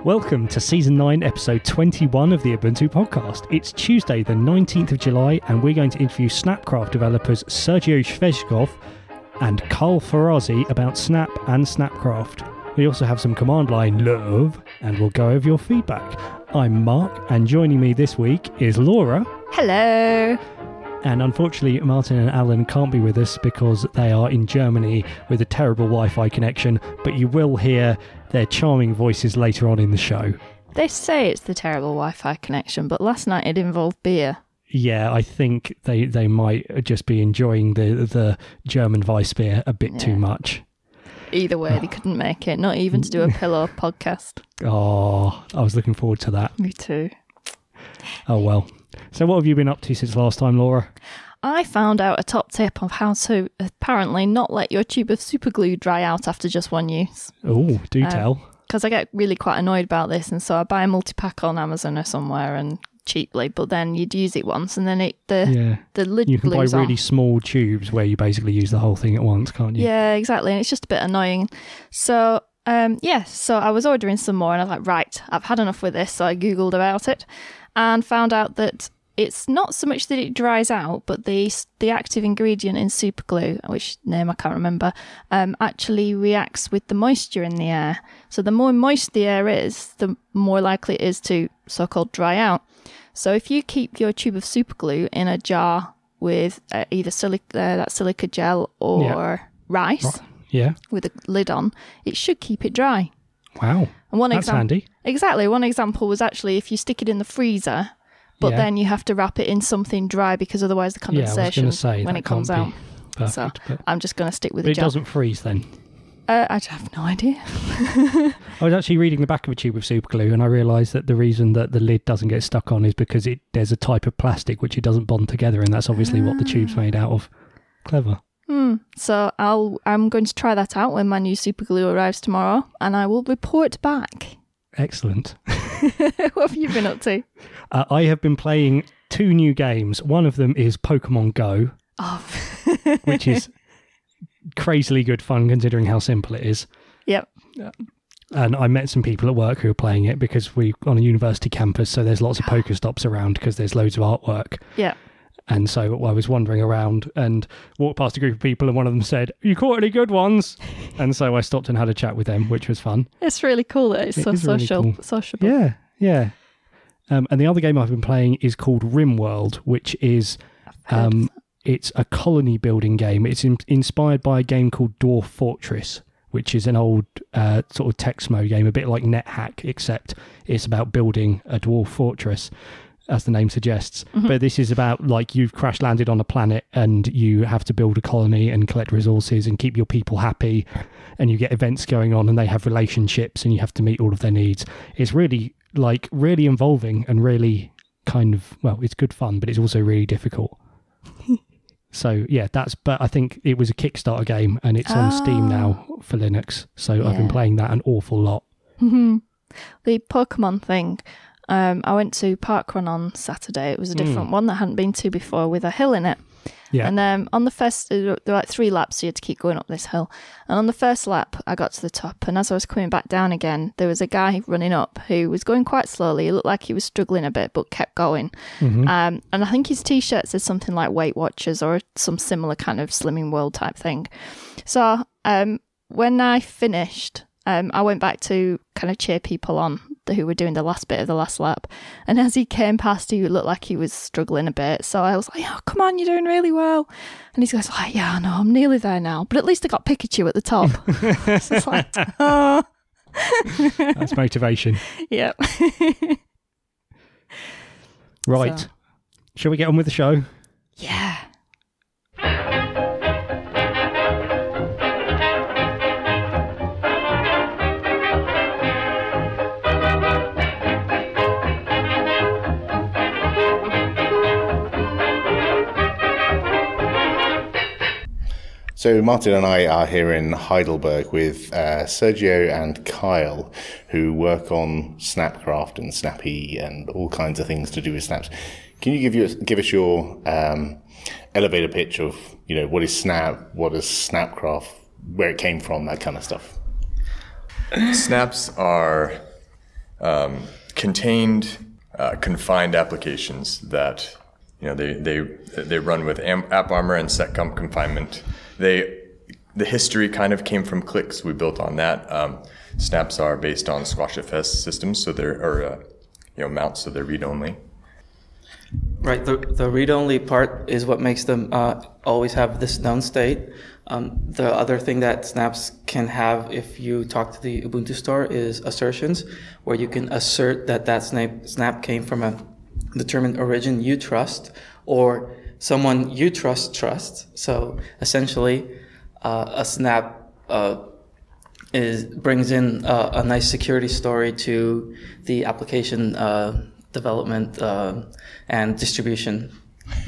Welcome to Season 9, Episode 21 of the Ubuntu Podcast. It's Tuesday, the 19th of July, and we're going to interview Snapcraft developers Sergio Shveshkov and Carl Farazi about Snap and Snapcraft. We also have some command line love, and we'll go over your feedback. I'm Mark, and joining me this week is Laura. Hello. And unfortunately, Martin and Alan can't be with us because they are in Germany with a terrible Wi-Fi connection, but you will hear their charming voices later on in the show. They say it's the terrible Wi-Fi connection, but last night it involved beer. Yeah, I think they might just be enjoying the German Weissbier a bit too much. Either way, they couldn't make it, not even to do a pillow podcast. Oh, I was looking forward to that. Me too. Oh, well. So what have you been up to since last time, Laura? I found out a top tip of how to apparently not let your tube of superglue dry out after just one use. Oh, do tell. Because I get really quite annoyed about this, and so I buy a multi-pack on Amazon or somewhere and cheaply, but then you'd use it once and then the lid you can buy glues really on. Small tubes where you basically use the whole thing at once, can't you? Yeah, exactly, and it's just a bit annoying. So so I was ordering some more and I was like, right, I've had enough with this, so I googled about it and found out that it's not so much that it dries out, but the active ingredient in superglue, which name I can't remember, actually reacts with the moisture in the air. So the more moist the air is, the more likely it is to so-called dry out. So if you keep your tube of superglue in a jar with either that silica gel or rice with a lid on, it should keep it dry. Wow, and that's handy. Exactly. One example was actually if you stick it in the freezer, but then you have to wrap it in something dry because otherwise the condensation when it comes out. Perfect, so I'm just going to stick with it. But it doesn't freeze then? I have no idea. I was actually reading the back of a tube of superglue and I realised that the reason that the lid doesn't get stuck on is because there's a type of plastic which it doesn't bond together, and that's obviously what the tube's made out of. Clever. So I'm going to try that out when my new superglue arrives tomorrow, and I will report back. Excellent. What have you been up to? I have been playing 2 new games. One of them is Pokemon Go, which is crazily good fun considering how simple it is. Yep. And I met some people at work who are playing it because we're on a university campus, so there's lots of Pokestops around because there's loads of artwork. Yeah. And so I was wandering around and walked past a group of people, and one of them said, "You caught any good ones?" And so I stopped and had a chat with them, which was fun. It's really cool that it's so sociable. Yeah. And the other game I've been playing is called RimWorld, which is it's a colony building game. It's inspired by a game called Dwarf Fortress, which is an old sort of text mode game, a bit like NetHack, except it's about building a dwarf fortress, as the name suggests. Mm-hmm. But this is about, like, you've crash landed on a planet and you have to build a colony and collect resources and keep your people happy, and you get events going on and they have relationships and you have to meet all of their needs. It's really involving and really it's good fun, but it's also really difficult. So yeah, but I think it was a Kickstarter game and it's on Steam now for Linux. So I've been playing that an awful lot. Mm-hmm. The Pokemon thing. I went to Parkrun on Saturday. It was a different one that I hadn't been to before with a hill in it. Yeah. And on the first, there were like 3 laps, so you had to keep going up this hill. And on the first lap, I got to the top, and as I was coming back down again, there was a guy running up who was going quite slowly. It looked like he was struggling a bit, but kept going. Mm-hmm. And I think his T-shirt said something like Weight Watchers or some similar kind of Slimming World type thing. So when I finished, I went back to kind of cheer people on who were doing the last bit of the last lap. And as he came past, he looked like he was struggling a bit. So I was like, "Oh, come on, you're doing really well." And he goes, "Oh, yeah, I know, I'm nearly there now. But at least I got Pikachu at the top." So it's like, oh. That's motivation. Yep. Right. So. Shall we get on with the show? Yeah. So Martin and I are here in Heidelberg with Sergio and Kyle, who work on Snapcraft and Snappy and all kinds of things to do with snaps. Can you give us your elevator pitch of, you know, what is Snap, what is Snapcraft, where it came from, that kind of stuff? Snaps are contained, confined applications that they run with AppArmor and seccomp confinement. The history kind of came from clicks. We built on that. Snaps are based on squashfs systems, so they're mounts, so they're read-only. Right. The read-only part is what makes them always have this known state. The other thing that snaps can have, if you talk to the Ubuntu store, is assertions, where you can assert that snap came from a determined origin you trust, or someone you trust trusts. So essentially, a snap brings in a nice security story to the application development and distribution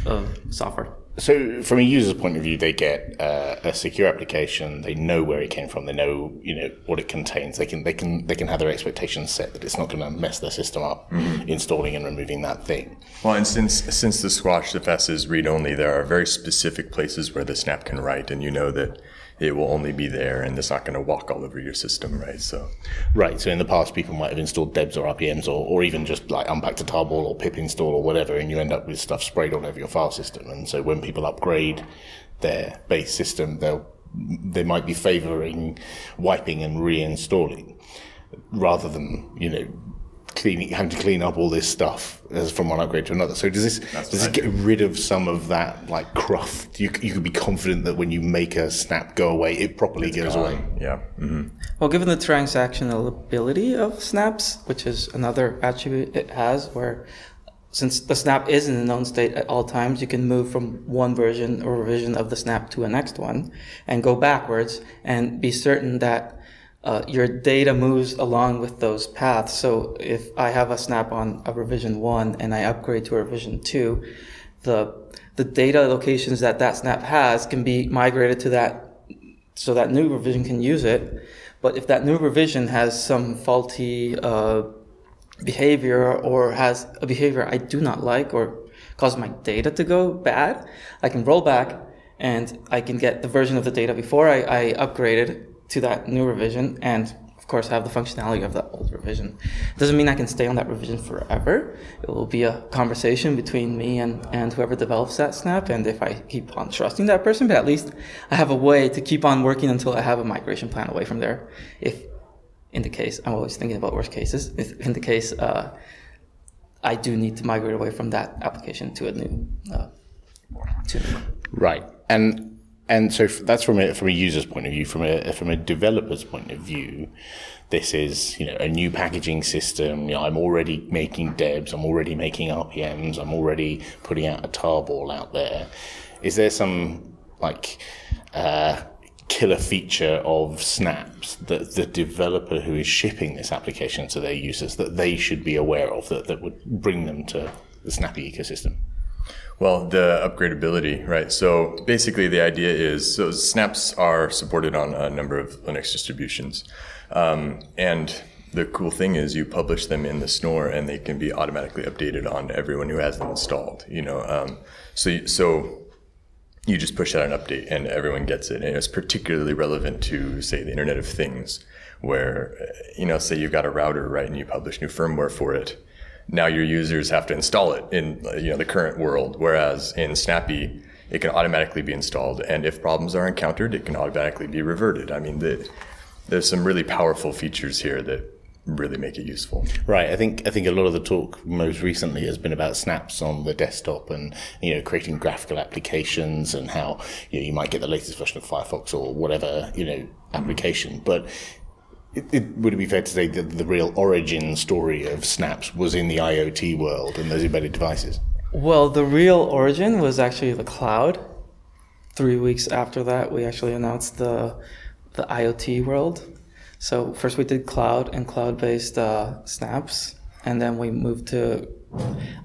of software. So from a user's point of view, they get a secure application. They know where it came from. They know what it contains. They can have their expectations set that it's not going to mess their system up, installing and removing that thing. Well, and since the squashfs is read only, there are very specific places where the snap can write, and you know that it will only be there, and it's not going to walk all over your system, right? So in the past, people might have installed debs or RPMs, or even just like unpack to tarball or pip install or whatever, and you end up with stuff sprayed all over your file system. And so when people upgrade their base system, they might be favoring wiping and reinstalling rather than having to clean up all this stuff from one upgrade to another. So does this get rid of some of that like cruft? You could be confident that when you make a snap go away, it properly goes away. Yeah. Mm-hmm. Well, given the transactionality of snaps, which is another attribute it has, where since the snap is in a known state at all times, you can move from one version or revision of the snap to a next one and go backwards and be certain that your data moves along with those paths. So if I have a snap on a revision 1 and I upgrade to a revision 2, the data locations that snap has can be migrated to that, so that new revision can use it. But if that new revision has some faulty behavior, or has a behavior I do not like, or cause my data to go bad, I can roll back and I can get the version of the data before I upgraded to that new revision, and of course have the functionality of that old revision. It doesn't mean I can stay on that revision forever. It will be a conversation between me and whoever develops that snap, and if I keep on trusting that person, but at least I have a way to keep on working until I have a migration plan away from there. If in the case, I'm always thinking about worst cases, if in the case I do need to migrate away from that application to a new Right. And so that's from a user's point of view. From a developer's point of view, this is a new packaging system. I'm already making debs. I'm already making RPMs. I'm already putting out a tarball out there. Is there some killer feature of snaps that the developer who is shipping this application to their users that they should be aware of that would bring them to the Snappy ecosystem? Well, the upgradability, right? So basically the idea is, so snaps are supported on a number of Linux distributions. And the cool thing is you publish them in the store and they can be automatically updated on everyone who has them installed, So you just push out an update and everyone gets it. And it's particularly relevant to, say, the Internet of Things, where, say you've got a router, right, and you publish new firmware for it. Now your users have to install it in the current world, whereas in Snappy, it can automatically be installed. And if problems are encountered, it can automatically be reverted. I mean, there's some really powerful features here that really make it useful. Right. I think a lot of the talk most recently has been about snaps on the desktop and, creating graphical applications and how, you might get the latest version of Firefox or whatever, application. But would it be fair to say that the real origin story of snaps was in the IoT world and those embedded devices? Well, the real origin was actually the cloud. 3 weeks after that, we actually announced the IoT world. So first we did cloud and cloud-based snaps, and then we moved to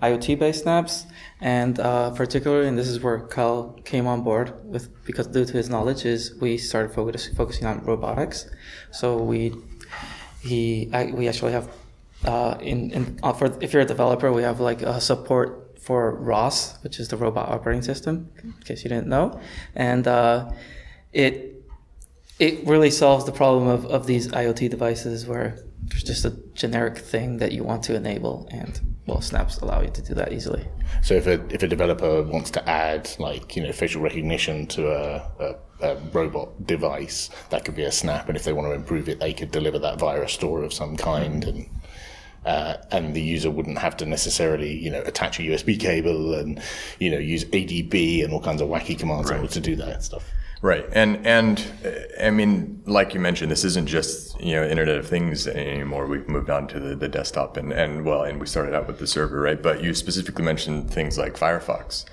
IoT-based snaps. And particularly, and this is where Kyle came on board with, because due to his knowledge, is we started focusing on robotics. So we actually have if you're a developer, we have support for ROS, which is the robot operating system, in case you didn't know, and it really solves the problem of these IoT devices where there's just a generic thing that you want to enable, and snaps allow you to do that easily. So if a developer wants to add facial recognition to a robot device, that could be a snap, and if they want to improve it, they could deliver that via a store of some kind, and the user wouldn't have to necessarily attach a USB cable and use ADB and all kinds of wacky commands in order to do that stuff. Right, and I mean, like you mentioned, this isn't just Internet of Things anymore. We've moved on to the desktop, and we started out with the server, right? But you specifically mentioned things like Firefox.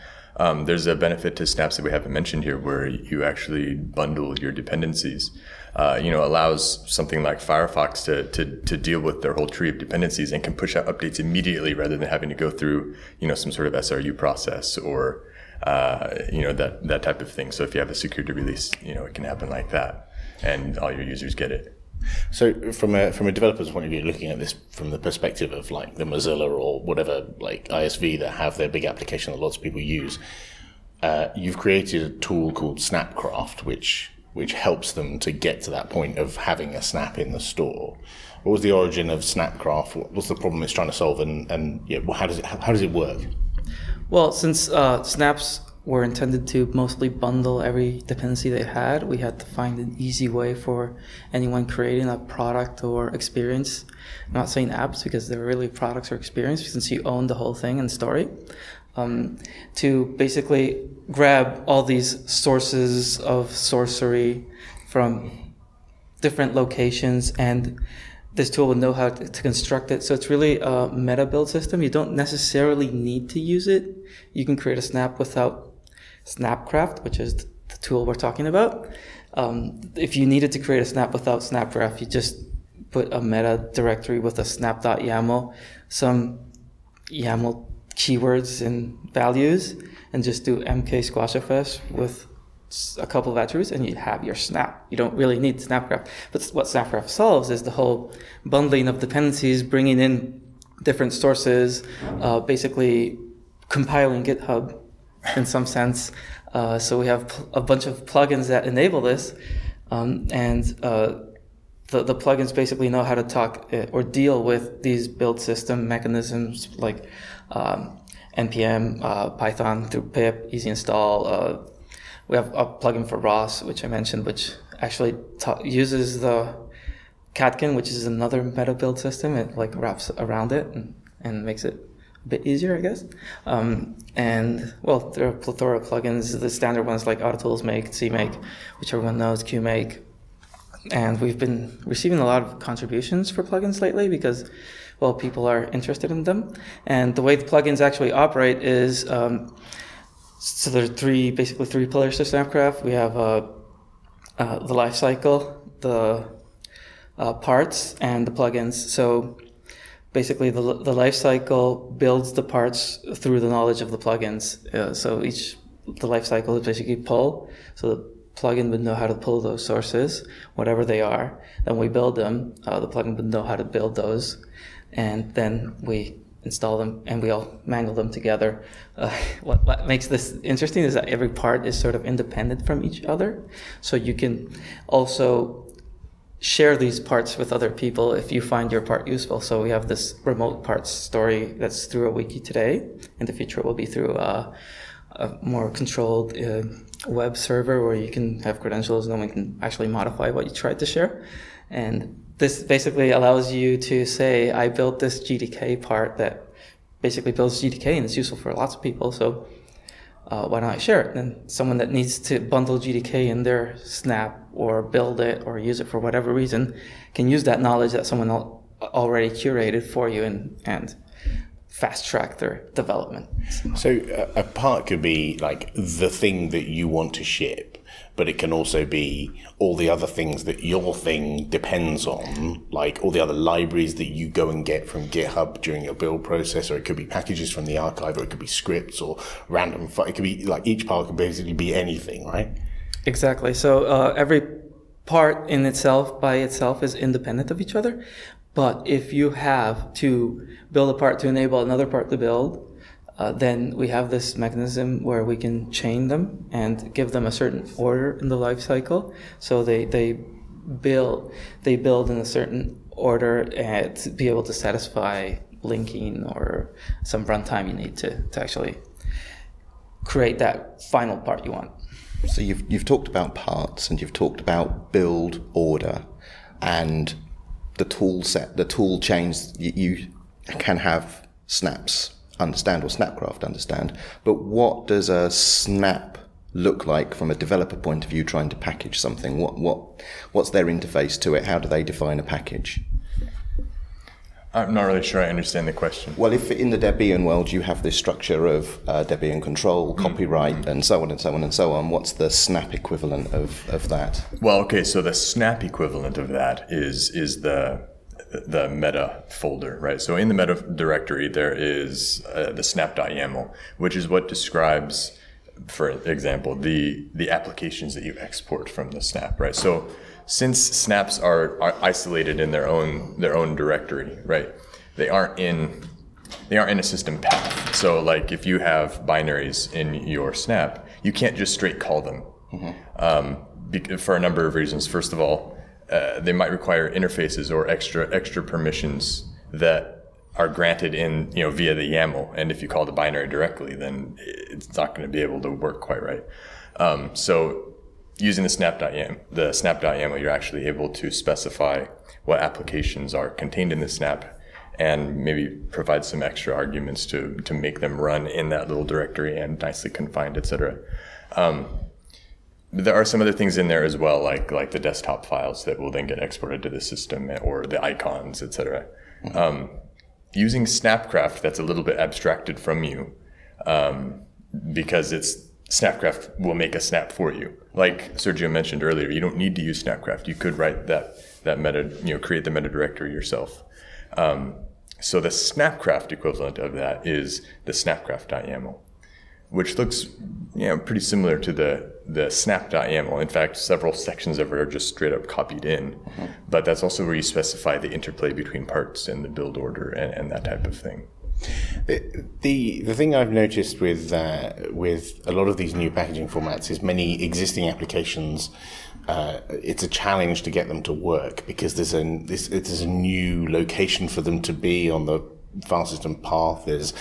There's a benefit to snaps that we haven't mentioned here, where you actually bundle your dependencies. Allows something like Firefox to deal with their whole tree of dependencies and can push out updates immediately rather than having to go through some sort of SRU process or that type of thing. So if you have a security release, it can happen like that, and all your users get it. So from a developer's point of view, looking at this from the perspective of like the Mozilla or whatever ISV that have their big application that lots of people use, you've created a tool called Snapcraft, which helps them to get to that point of having a snap in the store. What was the origin of Snapcraft? What was the problem it's trying to solve, and how does it work? Well, since snaps were intended to mostly bundle every dependency they had, we had to find an easy way for anyone creating a product or experience. I'm not saying apps because they're really products or experience, since you own the whole thing and story. To basically grab all these sources of sorcery from different locations, and this tool will know how to construct it. So it's really a meta build system. You don't necessarily need to use it. You can create a snap without Snapcraft, which is the tool we're talking about. If you needed to create a snap without Snapcraft, you just put a meta directory with a snap.yaml, some YAML keywords and values, and just do mk_squashfs with a couple of attributes, and you have your snap. You don't really need Snapcraft. But what Snapcraft solves is the whole bundling of dependencies, bringing in different sources, basically compiling GitHub in some sense. So we have a bunch of plugins that enable this, and the plugins basically know how to talk or deal with these build system mechanisms like npm, Python through pip, easy install. We have a plugin for ROS, which I mentioned, which actually uses the Catkin, which is another meta build system. It wraps around it and makes it a bit easier, I guess. And there are a plethora of plugins. The standard ones like AutoTools Make, CMake, which everyone knows, QMake. And we've been receiving a lot of contributions for plugins lately because, people are interested in them. And the way the plugins actually operate is, so there are basically three pillars to Snapcraft. We have the lifecycle, the parts, and the plugins. So basically, the lifecycle builds the parts through the knowledge of the plugins. So the lifecycle is basically pull. So the plugin would know how to pull those sources, whatever they are. Then we build them. The plugin would know how to build those, and then we install them, and we all mangle them together. What makes this interesting is that every part is sort of independent from each other. So you can also share these parts with other people if you find your part useful. So we have this remote parts story that's through a wiki today. In the future, it will be through a more controlled web server where you can have credentials and no one can actually modify what you tried to share. And this basically allows you to say, I built this GDK part that basically builds GDK and it's useful for lots of people, so why don't I share it? And someone that needs to bundle GDK in their snap or build it or use it for whatever reason can use that knowledge that someone already curated for you and fast track their development. So a part could be like the thing that you want to ship, but it can also be all the other things that your thing depends on, like all the other libraries that you go and get from GitHub during your build process, or it could be packages from the archive, or it could be scripts or random. It could be like each part could basically be anything, right? Exactly. So every part in itself, by itself, is independent of each other. But if you have to build a part to enable another part to build, then we have this mechanism where we can chain them and give them a certain order in the life cycle. So they build in a certain order to be able to satisfy linking or some runtime you need to actually create that final part you want. So you've talked about parts, and you've talked about build order and the tool set, the tool chains you can have snaps understand or Snapcraft understand. But what does a snap look like from a developer point of view trying to package something? What's their interface to it? How do they define a package? I'm not really sure I understand the question. Well, if in the Debian world you have this structure of Debian control, copyright, and so on and so on and so on, what's the Snap equivalent of that? Well, okay, so the Snap equivalent of that is the meta folder, right? So in the meta directory, there is the snap.yaml, which is what describes, for example, the applications that you export from the snap, right? So since snaps are isolated in their own directory, right? They aren't in a system path. So like if you have binaries in your snap, you can't just straight call them for a number of reasons. First of all, they might require interfaces or extra permissions that are granted in via the YAML. And if you call the binary directly, then it's not going to be able to work quite right. So using the snap.yaml, you're actually able to specify what applications are contained in the snap and maybe provide some extra arguments to make them run in that little directory and nicely confined, etc. There are some other things in there as well, like the desktop files that will then get exported to the system, or the icons, etc. Using Snapcraft, that's a little bit abstracted from you because Snapcraft will make a snap for you. Like Sergio mentioned earlier, you don't need to use Snapcraft. You could write that meta, create the meta directory yourself. So the Snapcraft equivalent of that is the snapcraft.yaml, which looks pretty similar to the snap.yaml. In fact, several sections of it are just straight up copied in. But that's also where you specify the interplay between parts and the build order and that type of thing. The thing I've noticed with a lot of these new packaging formats is many existing applications. It's a challenge to get them to work because there's a new location for them to be on the file system path. There's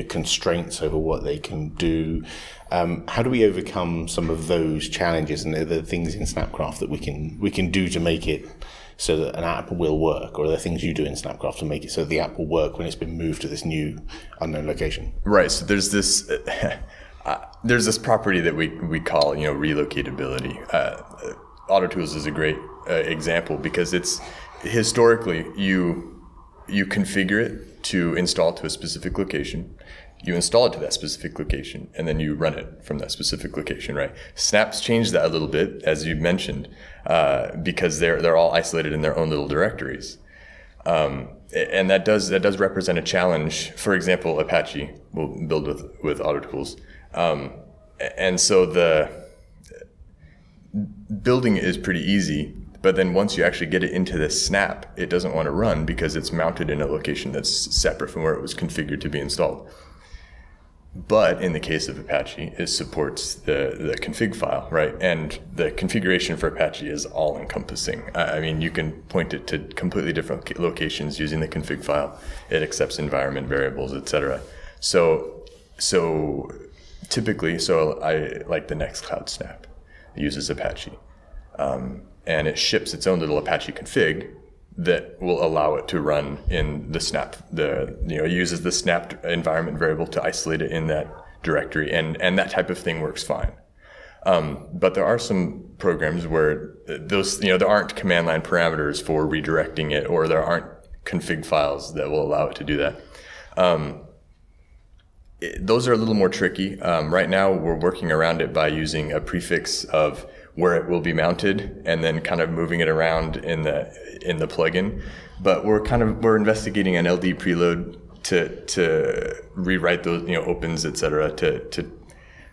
constraints over what they can do. How do we overcome some of those challenges, and are there things in Snapcraft that we can do to make it so that an app will work, or are there things you do in Snapcraft to make it so the app will work when it's been moved to this new unknown location? Right. So there's this property that we call relocatability. AutoTools is a great example because it's historically you configure it to install to a specific location. You install it to that specific location, and then you run it from that specific location, right? Snaps changed that a little bit, as you mentioned, because they're all isolated in their own little directories. And that does represent a challenge. For example, Apache will build with AutoTools. And so the building is pretty easy, but then once you actually get it into the snap, it doesn't want to run because it's mounted in a location that's separate from where it was configured to be installed. But in the case of Apache, it supports the config file, right? And the configuration for Apache is all-encompassing. I mean, you can point it to completely different locations using the config file. It accepts environment variables, etc. So typically, I like the Nextcloud Snap. It uses Apache. And it ships its own little Apache config that will allow it to run in the snap. It uses the snap environment variable to isolate it in that directory, and that type of thing works fine. But there are some programs where there aren't command line parameters for redirecting it, or there aren't config files that will allow it to do that. Those are a little more tricky. Right now, we're working around it by using a prefix of where it will be mounted, and then kind of moving it around in the plugin. But we're investigating an LD preload to rewrite those opens, etc. to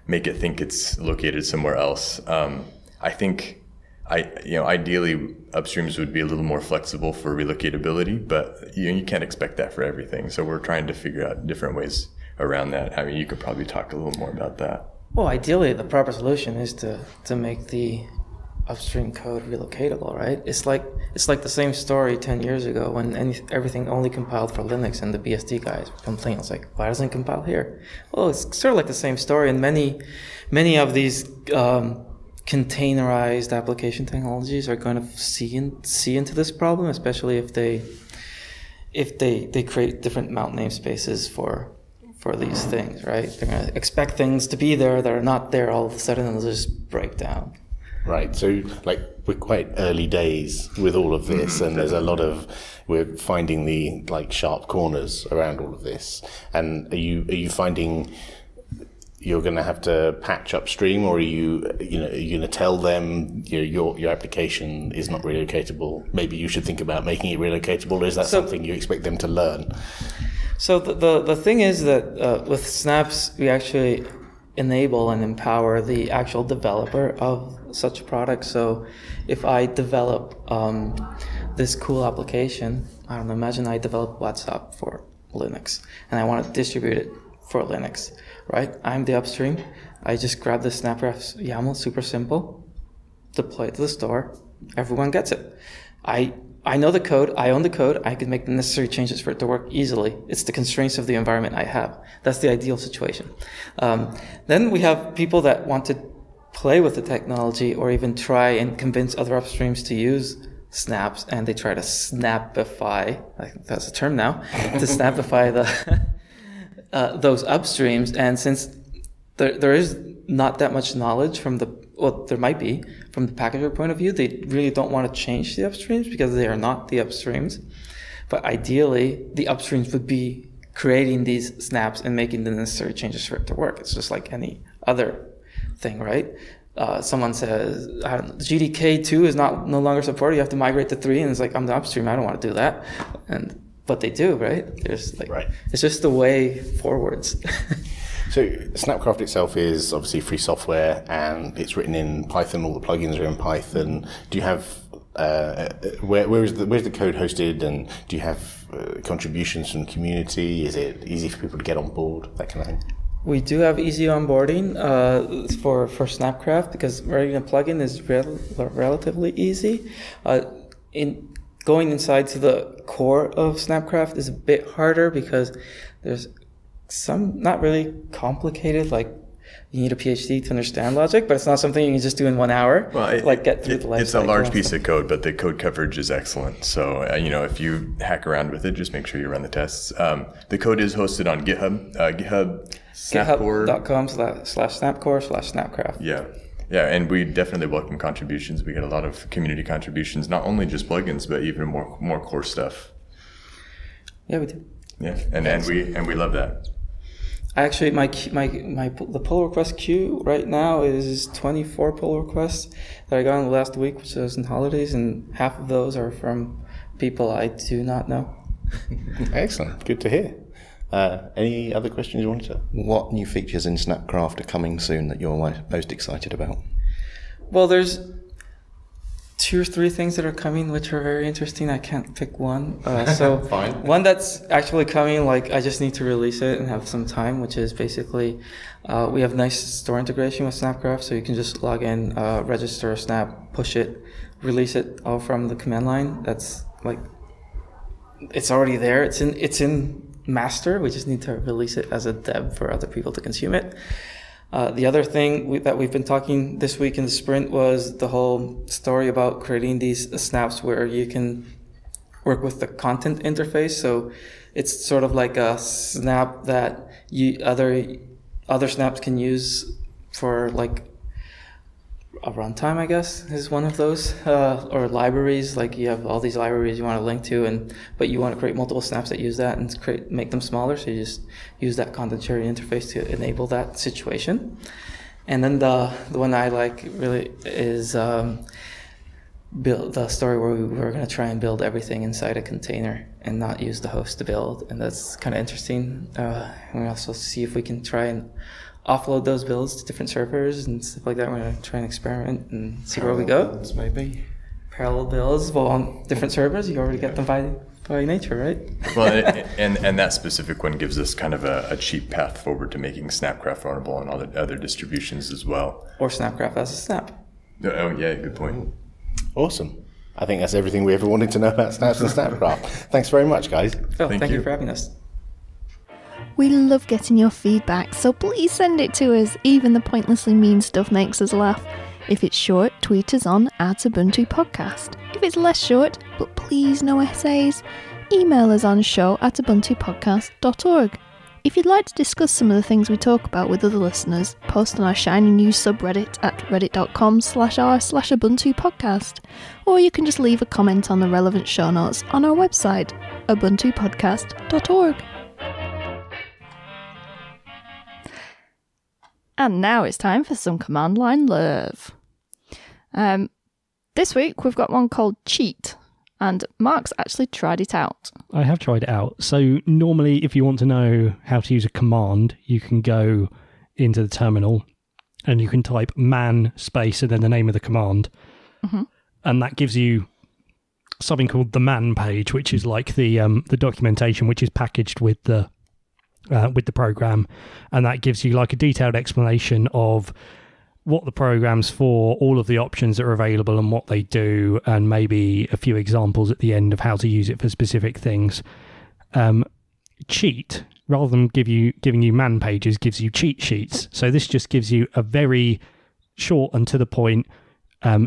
make it think it's located somewhere else. I think ideally upstreams would be a little more flexible for relocatability, but you can't expect that for everything. So we're trying to figure out different ways around that. I mean, you could probably talk a little more about that. Well, ideally, the proper solution is to make the upstream code relocatable, right? It's like the same story 10 years ago when everything only compiled for Linux, and the BSD guys complained. It's like, why doesn't it compile here? Well, it's sort of like the same story, and many of these containerized application technologies are going to see into this problem, especially if they create different mount namespaces for these things, right? They're going to expect things to be there that are not there all of a sudden, and they'll just break down. Right. So, like, we're quite early days with all of this, and there's we're finding the sharp corners around all of this. And are you finding you're going to have to patch upstream, or are you going to tell them your application is not relocatable? Maybe you should think about making it relocatable. Or is that something you expect them to learn? So the thing is that with snaps, we actually enable and empower the actual developer of such a product. So if I develop this cool application, I don't know, imagine I develop WhatsApp for Linux and I want to distribute it for Linux, right? I'm the upstream. I just grab the snapgraph YAML, super simple, deploy it to the store. Everyone gets it. I know the code, I own the code, I can make the necessary changes for it to work easily. It's the constraints of the environment I have. That's the ideal situation. Then we have people that want to play with the technology or even try and convince other upstreams to use snaps, and they try to snapify, I think that's a term now, to snapify those upstreams. And since there is not that much knowledge there might be, from the packager point of view, they really don't want to change the upstreams because they are not the upstreams. But ideally, the upstreams would be creating these snaps and making the necessary changes for it to work. It's just like any other thing, right? Someone says, GDK2 is no longer supported, you have to migrate to 3, and it's like, I'm the upstream, I don't want to do that. But they do, right? It's just the way forwards. So Snapcraft itself is obviously free software, and it's written in Python. All the plugins are in Python. Do you have where's the code hosted, and do you have contributions from the community? Is it easy for people to get on board? That kind of thing. We do have easy onboarding for Snapcraft because writing a plugin is relatively easy. Going inside to the core of Snapcraft is a bit harder because there's some not really complicated, like you need a PhD to understand logic, but it's not something you can just do in 1 hour. Well, get through the life it's a large piece of code, but the code coverage is excellent. So, if you hack around with it, just make sure you run the tests. The code is hosted on GitHub, GitHub.com/snapcore/snapcraft. Yeah, and we definitely welcome contributions. We get a lot of community contributions, not only just plugins, but even more core stuff. Yeah, we do. Yeah, and we love that. Actually, the pull request queue right now is 24 pull requests that I got in the last week, which was in holidays, and half of those are from people I do not know. Excellent. Good to hear. Any other questions you wanted to? What new features in Snapcraft are coming soon that you're most excited about? Well, there's 2 or 3 things that are coming which are very interesting. I can't pick one. So Fine. One that's actually coming, I just need to release it and have some time, which is basically we have nice store integration with Snapcraft, so you can just log in, register a snap, push it, release it all from the command line. That's it's already there. It's in master. We just need to release it as a deb for other people to consume it. The other thing that we've been talking this week in the sprint was the whole story about creating these snaps where you can work with the content interface. So it's sort of like a snap that other snaps can use for a runtime, I guess, is one of those, or libraries. Like you have all these libraries you want to link to, but you want to create multiple snaps that use that and make them smaller. So you just use that content sharing interface to enable that situation. And then the one I like really is build the story where we're going to try and build everything inside a container and not use the host to build. And that's kind of interesting. And we also see if we can try and offload those builds to different servers and stuff like that. We're going to try and experiment and see where we go. Builds, maybe. Parallel builds, well, on different servers, you already get them by nature, right? Well, and that specific one gives us kind of a cheap path forward to making Snapcraft runnable on other distributions as well. Or Snapcraft as a snap. Oh, yeah, good point. Awesome. I think that's everything we ever wanted to know about Snaps and Snapcraft. Thanks very much, guys. Oh, thank you for having us. We love getting your feedback, so please send it to us. Even the pointlessly mean stuff makes us laugh. If it's short, tweet us on @Ubuntu Podcast. If it's less short, but please no essays, email us on show@ubuntupodcast.org. If you'd like to discuss some of the things we talk about with other listeners, post on our shiny new subreddit at reddit.com/r/Ubuntu Podcast. Or you can just leave a comment on the relevant show notes on our website, ubuntupodcast.org. And now it's time for some command line love. This week we've got one called Cheat, and Mark's actually tried it out. I have tried it out. So normally if you want to know how to use a command, you can go into the terminal and you can type man space and then the name of the command. Mm-hmm. And that gives you something called the man page, which is like the documentation which is packaged with the program, and that gives you like a detailed explanation of what the program's for, all of the options that are available and what they do, and maybe a few examples at the end of how to use it for specific things. Cheat, rather than giving you man pages, gives you cheat sheets. So this just gives you a very short and to the point,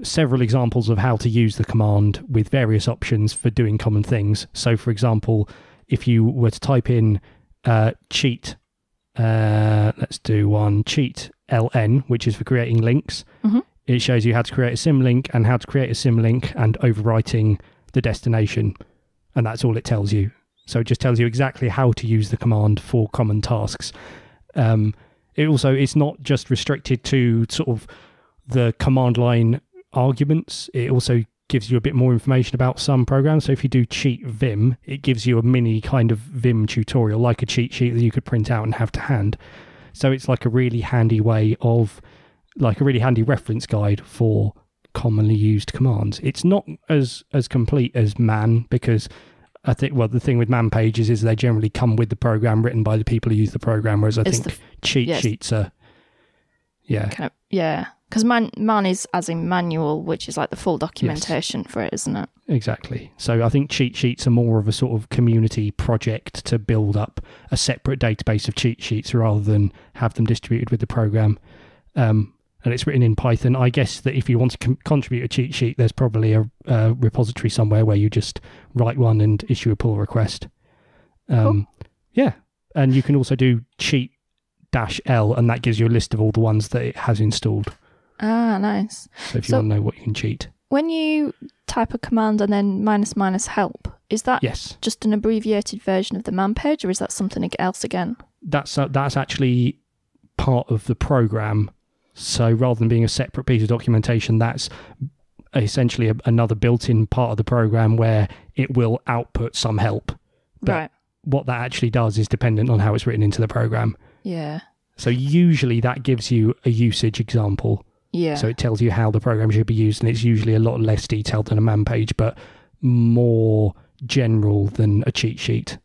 several examples of how to use the command with various options for doing common things. So for example, if you were to type in cheat, let's do one, cheat LN, which is for creating links. Mm-hmm. It shows you how to create a symlink and how to create a symlink and overwriting the destination. And that's all it tells you. So it just tells you exactly how to use the command for common tasks. It's not just restricted to sort of the command line arguments. It also gives you a bit more information about some programs. So if you do cheat Vim, it gives you a mini kind of Vim tutorial, like a cheat sheet that you could print out and have to hand. So it's like a really handy way of, like a really handy reference guide for commonly used commands. It's not as complete as man, because I think, well, the thing with man pages is they generally come with the program written by the people who use the program, whereas I think cheat sheets are, because man is as in manual, which is like the full documentation for it, isn't it? Exactly. So I think cheat sheets are more of a sort of community project to build up a separate database of cheat sheets rather than have them distributed with the program. And it's written in Python. I guess that if you want to contribute a cheat sheet, there's probably a repository somewhere where you just write one and issue a pull request. Cool. Yeah. And you can also do cheat-L, and that gives you a list of all the ones that it has installed. Ah, nice. So if you want to know what you can cheat. When you type a command and then --help, is that just an abbreviated version of the man page, or is that something else again? That's actually part of the program. So rather than being a separate piece of documentation, that's essentially another built-in part of the program where it will output some help. But right. What that actually does is dependent on how it's written into the program. Yeah. So usually that gives you a usage example. Yeah. So it tells you how the program should be used, and it's usually a lot less detailed than a man page, but more general than a cheat sheet.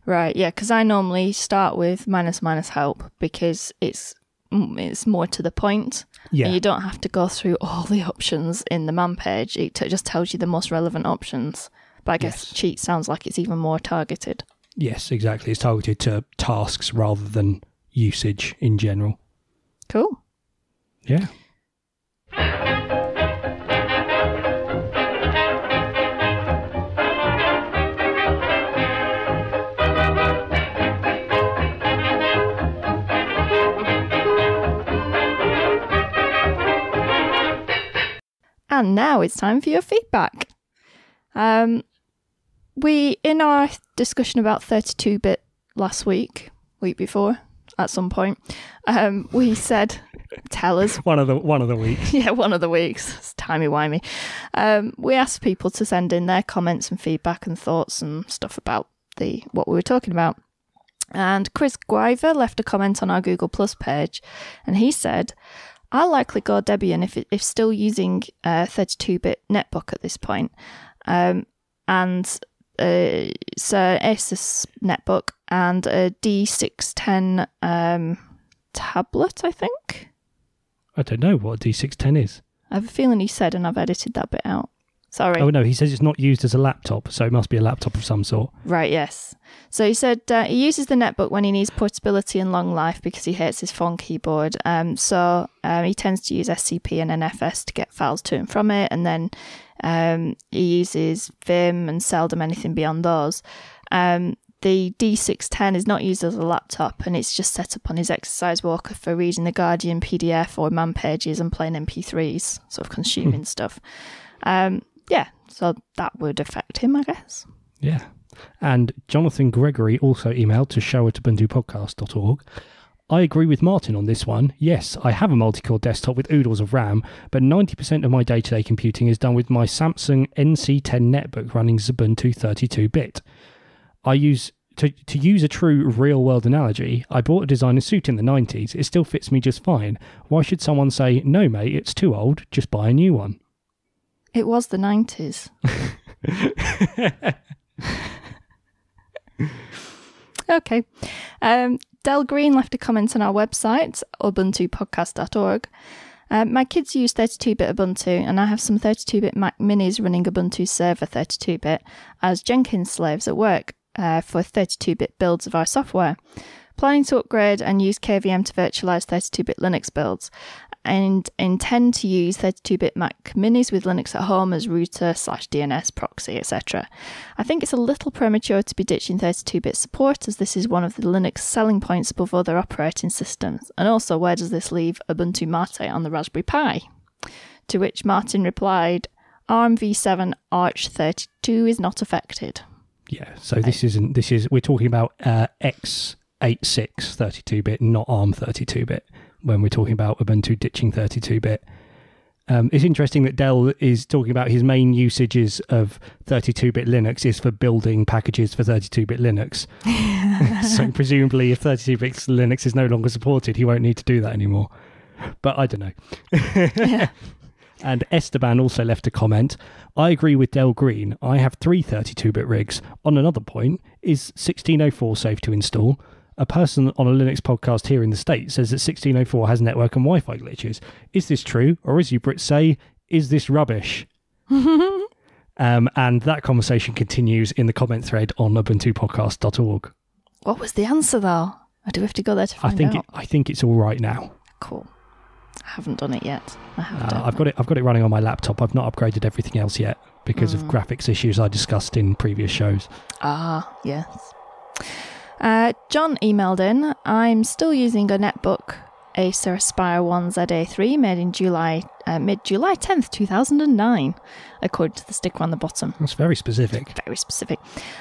Right, yeah, because I normally start with --help because it's more to the point. Yeah. And you don't have to go through all the options in the man page. It just tells you the most relevant options. But I guess cheat sounds like it's even more targeted. Yes, exactly. It's targeted to tasks rather than usage in general. Cool. Yeah. And now it's time for your feedback. We, in our discussion about 32-bit last week before, at some point, we said, tell us. One of the weeks. Yeah, one of the weeks. It's timey-wimey. We asked people to send in their comments and feedback and thoughts and stuff about what we were talking about. And Chris Guyver left a comment on our Google Plus page, and he said, I'll likely go Debian if still using 32-bit netbook at this point. And it's an Asus netbook and a D610 tablet, I think. I don't know what a D610 is. I have a feeling he said, and I've edited that bit out. Sorry. Oh, no, he says it's not used as a laptop, so it must be a laptop of some sort. Right, yes. So he said he uses the netbook when he needs portability and long life because he hates his phone keyboard. So he tends to use SCP and NFS to get files to and from it, and then he uses Vim and seldom anything beyond those. The D610 is not used as a laptop, and it's just set up on his exercise walker for reading the Guardian PDF or man pages and playing MP3s, sort of consuming stuff. Yeah, so that would affect him, I guess. Yeah. And Jonathan Gregory also emailed to show@ubuntupodcast.org. I agree with Martin on this one. Yes, I have a multi-core desktop with oodles of RAM, but 90% of my day-to-day computing is done with my Samsung NC10 netbook running Ubuntu 32-bit. I use... To use a true real-world analogy, I bought a designer suit in the 90s. It still fits me just fine. Why should someone say, no, mate, it's too old, just buy a new one? It was the 90s. Okay. Del Green left a comment on our website, ubuntupodcast.org. My kids use 32-bit Ubuntu, and I have some 32-bit Mac Minis running Ubuntu Server 32-bit as Jenkins slaves at work for 32-bit builds of our software. Planning to upgrade and use KVM to virtualize 32-bit Linux builds, and intend to use 32-bit Mac Minis with Linux at home as router/DNS proxy, etc. I think it's a little premature to be ditching 32-bit support, as this is one of the Linux selling points above other operating systems. And also, where does this leave Ubuntu Mate on the Raspberry Pi? To which Martin replied, ARM v7 Arch 32 is not affected. Yeah, so we're talking about x86 32-bit, not ARM 32-bit. When we're talking about Ubuntu ditching 32-bit. It's interesting that Dell is talking about his main usages of 32-bit Linux is for building packages for 32-bit Linux. So presumably if 32-bit Linux is no longer supported, he won't need to do that anymore. But I don't know. Yeah. And Esteban also left a comment. I agree with Del Green. I have 3 32-bit rigs. On another point, is 1604 safe to install? A person on a Linux podcast here in the States says that 1604 has network and Wi-Fi glitches. Is this true? Or as you Brits say, is this rubbish? And that conversation continues in the comment thread on ubuntupodcast.org. What was the answer, though? Or do we have to go there to find out? I think it's all right now. Cool. I haven't done it yet. I've got it running on my laptop. I've not upgraded everything else yet because of graphics issues I discussed in previous shows. Ah, yes. John emailed in, I'm still using a netbook, Acer Aspire 1 ZA3, made in mid-July 10th, 2009, according to the sticker on the bottom. That's very specific. Very specific.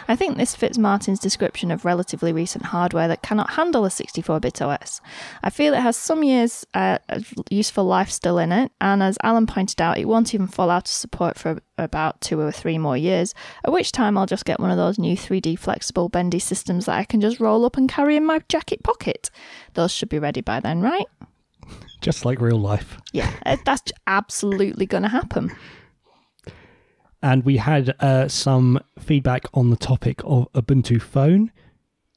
I think this fits Martin's description of relatively recent hardware that cannot handle a 64-bit OS. I feel it has some years of useful life still in it, and as Alan pointed out, it won't even fall out of support for about 2 or 3 more years, at which time I'll just get one of those new 3D flexible bendy systems that I can just roll up and carry in my jacket pocket. Those should be ready by then, right? Just like real life. Yeah, that's absolutely going to happen. And we had some feedback on the topic of Ubuntu Phone.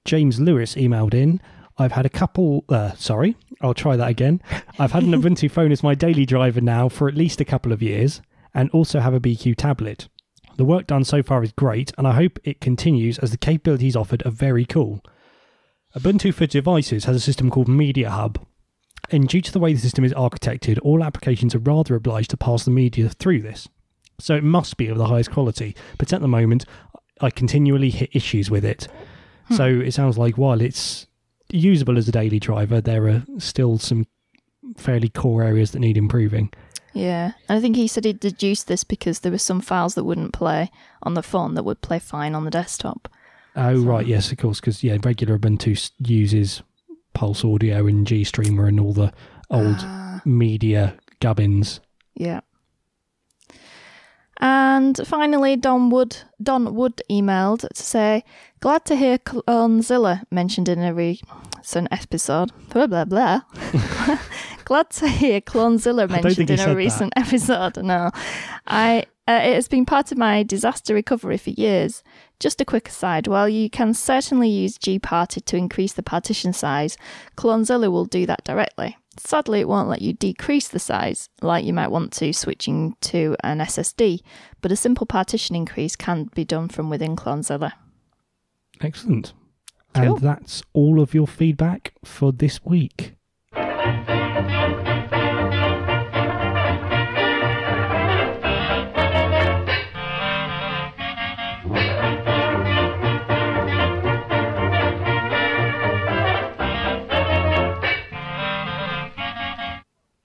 James Lewis emailed in. I've had a couple... I'll try that again. I've had an Ubuntu Phone as my daily driver now for at least a couple of years, and also have a BQ tablet. The work done so far is great, and I hope it continues as the capabilities offered are very cool. Ubuntu for devices has a system called Media Hub, and due to the way the system is architected, all applications are rather obliged to pass the media through this. So it must be of the highest quality, but at the moment I continually hit issues with it. So it sounds like while it's usable as a daily driver, there are still some fairly core areas that need improving. Yeah, and I think he said he'd deduced this because there were some files that wouldn't play on the phone that would play fine on the desktop. Oh, right, yes, of course, because regular Ubuntu uses Pulse Audio and GStreamer and all the old media gubbins. Yeah. And finally, Don Wood emailed to say, glad to hear Clonezilla mentioned in a recent episode. Blah, blah, blah. Glad to hear Clonezilla mentioned in a recent episode. No. It has been part of my disaster recovery for years. Just a quick aside, while you can certainly use gparted to increase the partition size, Clonezilla will do that directly. Sadly, it won't let you decrease the size like you might want to switching to an SSD, but a simple partition increase can be done from within Clonezilla. Excellent. Cool. And that's all of your feedback for this week.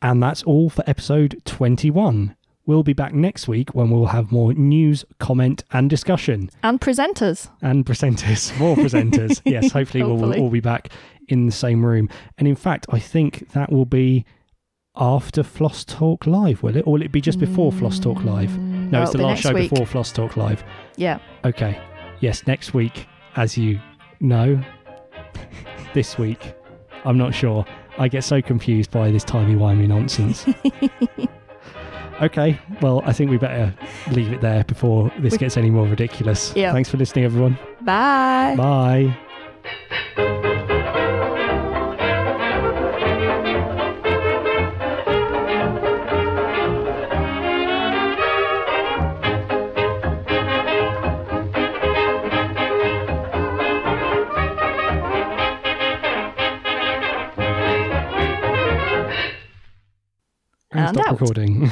And that's all for episode 21. We'll be back next week when we'll have more news, comment and discussion. And presenters. More presenters. Yes, hopefully we'll all be back in the same room. And in fact, I think that will be after Floss Talk Live, will it? Or will it be just before Floss Talk Live? No, it's the last show before Floss Talk Live. Yeah. Okay. Yes, next week, as you know. This week, I'm not sure. I get so confused by this timey-wimey nonsense. Okay, well, I think we better leave it there before this gets any more ridiculous. Yeah. Thanks for listening, everyone. Bye. Bye. And stop out. recording.